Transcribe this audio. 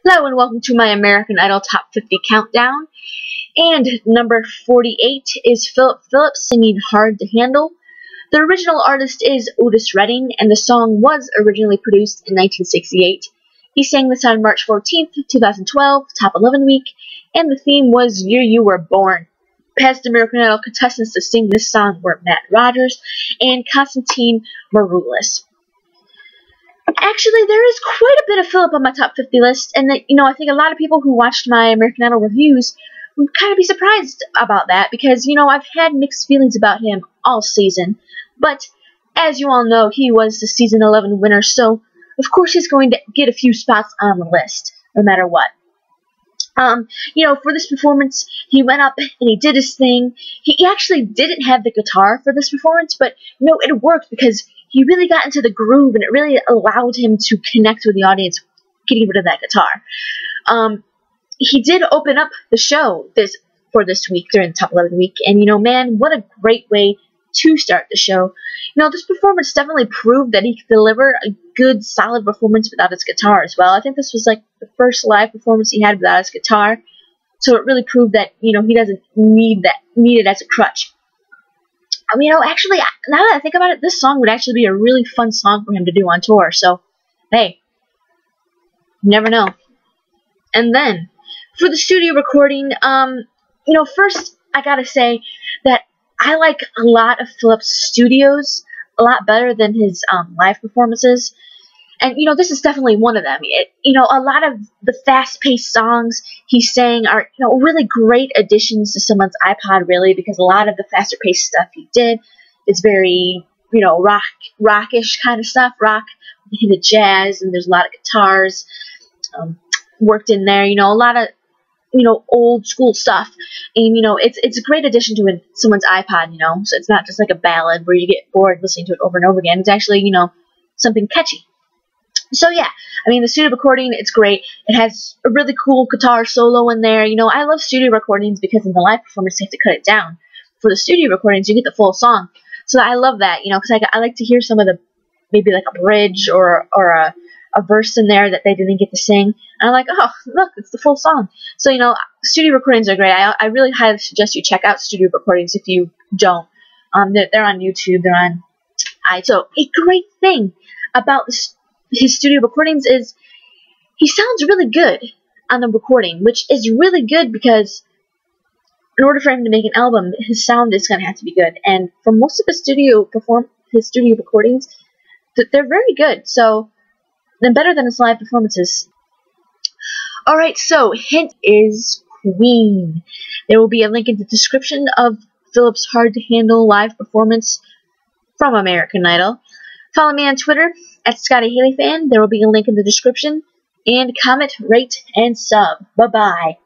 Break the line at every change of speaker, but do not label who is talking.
Hello and welcome to my American Idol Top 50 Countdown. And number 48 is Phillip Phillips singing Hard to Handle. The original artist is Otis Redding, and the song was originally produced in 1968. He sang this on March 14th, 2012, Top 11 week, and the theme was Year You Were Born. Past American Idol contestants to sing this song were Matt Rogers and Constantine Maroulis. Actually, there is quite a bit of Phillip on my top 50 list, and I think a lot of people who watched my American Idol reviews would kind of be surprised about that because, I've had mixed feelings about him all season. But, as you all know, he was the season 11 winner, so of course he's going to get a few spots on the list, no matter what. For this performance, he went up and he did his thing. He actually didn't have the guitar for this performance, but, it worked because he really got into the groove, and it really allowed him to connect with the audience getting rid of that guitar. He did open up the show for this week during the Top 11 week, and, man, what a great way to start the show. This performance definitely proved that he could deliver a good, solid performance without his guitar as well. I think this was, like, the first live performance he had without his guitar, so it really proved that, he doesn't need it as a crutch. Actually, now that I think about it, this song would actually be a really fun song for him to do on tour. So, hey, you never know. And then, for the studio recording, first, I gotta say that I like a lot of Phillip's studios a lot better than his live performances. And, this is definitely one of them. A lot of the fast-paced songs he sang are, really great additions to someone's iPod, really, because a lot of the faster-paced stuff he did is very, rockish kind of stuff, rock, the jazz, and there's a lot of guitars worked in there, a lot of, old-school stuff. And, it's a great addition to someone's iPod, so it's not just like a ballad where you get bored listening to it over and over again. It's actually, something catchy. So yeah, the studio recording, it's great. It has a really cool guitar solo in there. I love studio recordings because in the live performance they have to cut it down. For the studio recordings, you get the full song. So I love that, because I like to hear some of the, maybe like a bridge or a verse in there that they didn't get to sing. And I'm like, oh, look, it's the full song. So, studio recordings are great. I really highly suggest you check out studio recordings if you don't. They're on YouTube. They're on iTunes. So a great thing about his studio recordings is he sounds really good on the recording, which is really good because in order for him to make an album, his sound is going to have to be good. And for most of his studio recordings, they're very good. So they're better than his live performances. Alright, so hint is Queen. There will be a link in the description of Phillip's Hard to Handle live performance from American Idol. Follow me on Twitter at ScottyHaleyFan. There will be a link in the description. And comment, rate, and sub. Bye-bye.